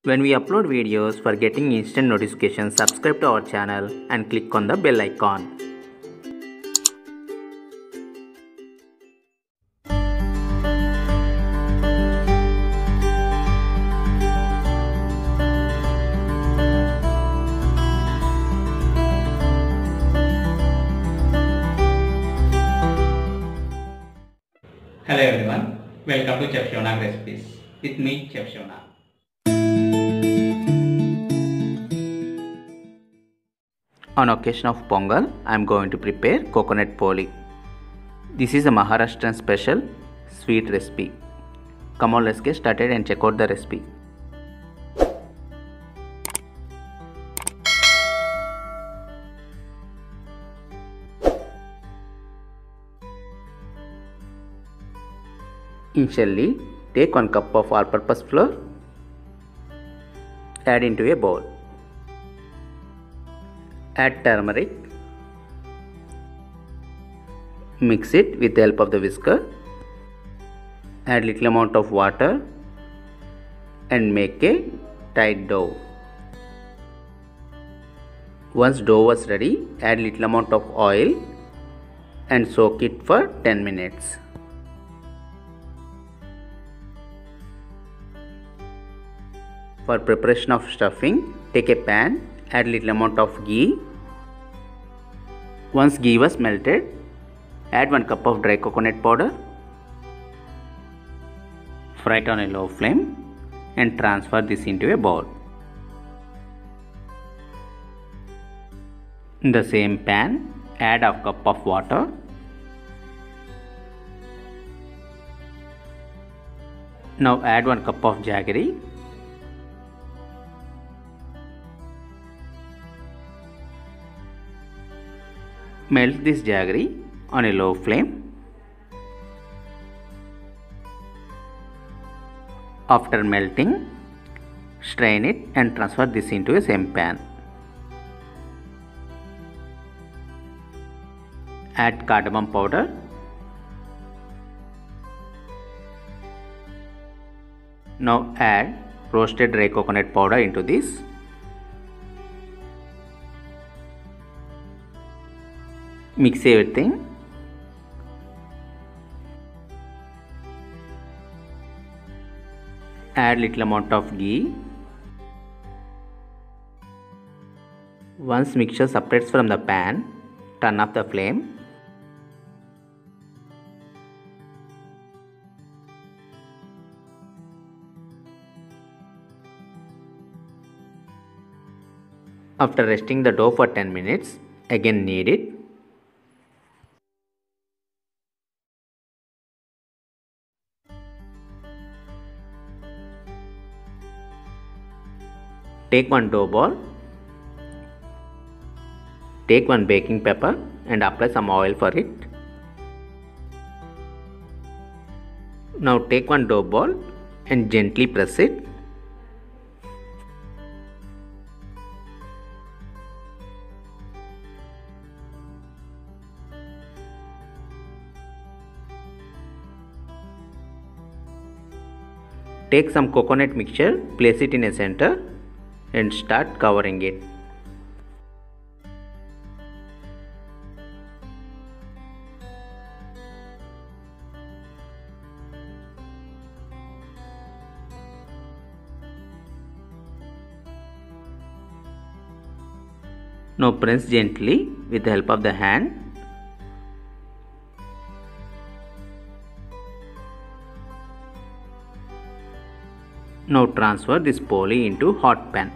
When we upload videos, for getting instant notifications, subscribe to our channel and click on the bell icon. Hello everyone, welcome to Chef Shonag Recipes. With me, Chef Shonag. On occasion of Pongal, I am going to prepare coconut poli. This is a Maharashtrian special sweet recipe. Come on, let's get started and check out the recipe. Initially, take 1 cup of all-purpose flour, add into a bowl. Add turmeric, mix it with the help of the whisker, add little amount of water and make a tight dough. Once dough was ready, add little amount of oil and soak it for 10 minutes. For preparation of stuffing, take a pan, add little amount of ghee. Once ghee was melted, add 1 cup of dry coconut powder. Fry it on a low flame and transfer this into a bowl. In the same pan, add half cup of water. Now add 1 cup of jaggery. Melt this jaggery on a low flame. After melting, strain it and transfer this into a same pan. Add cardamom powder. Now add roasted dry coconut powder into this. Mix everything. Add little amount of ghee. Once mixture separates from the pan, turn off the flame. After resting the dough for 10 minutes, again knead it. Take 1 dough ball, take 1 baking pepper and apply some oil for it. Now take 1 dough ball and gently press it. Take some coconut mixture, place it in a center and start covering it. Now press gently with the help of the hand. Now transfer this poli into hot pan.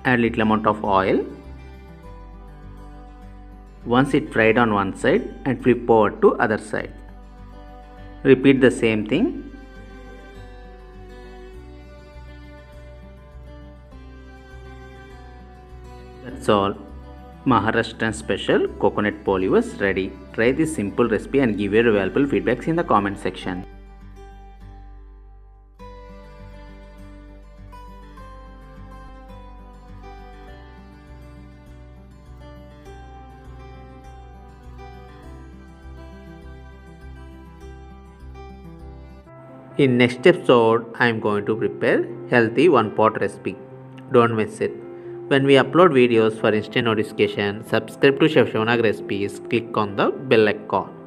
Add little amount of oil. Once it fried on one side and flip over to other side. Repeat the same thing. That's all. Maharashtrian special coconut poli was ready. Try this simple recipe and give your valuable feedbacks in the comment section. In next episode, I am going to prepare healthy one-pot recipe. Don't miss it. When we upload videos for instant notification, subscribe to Chef Shonag Recipes, click on the bell icon.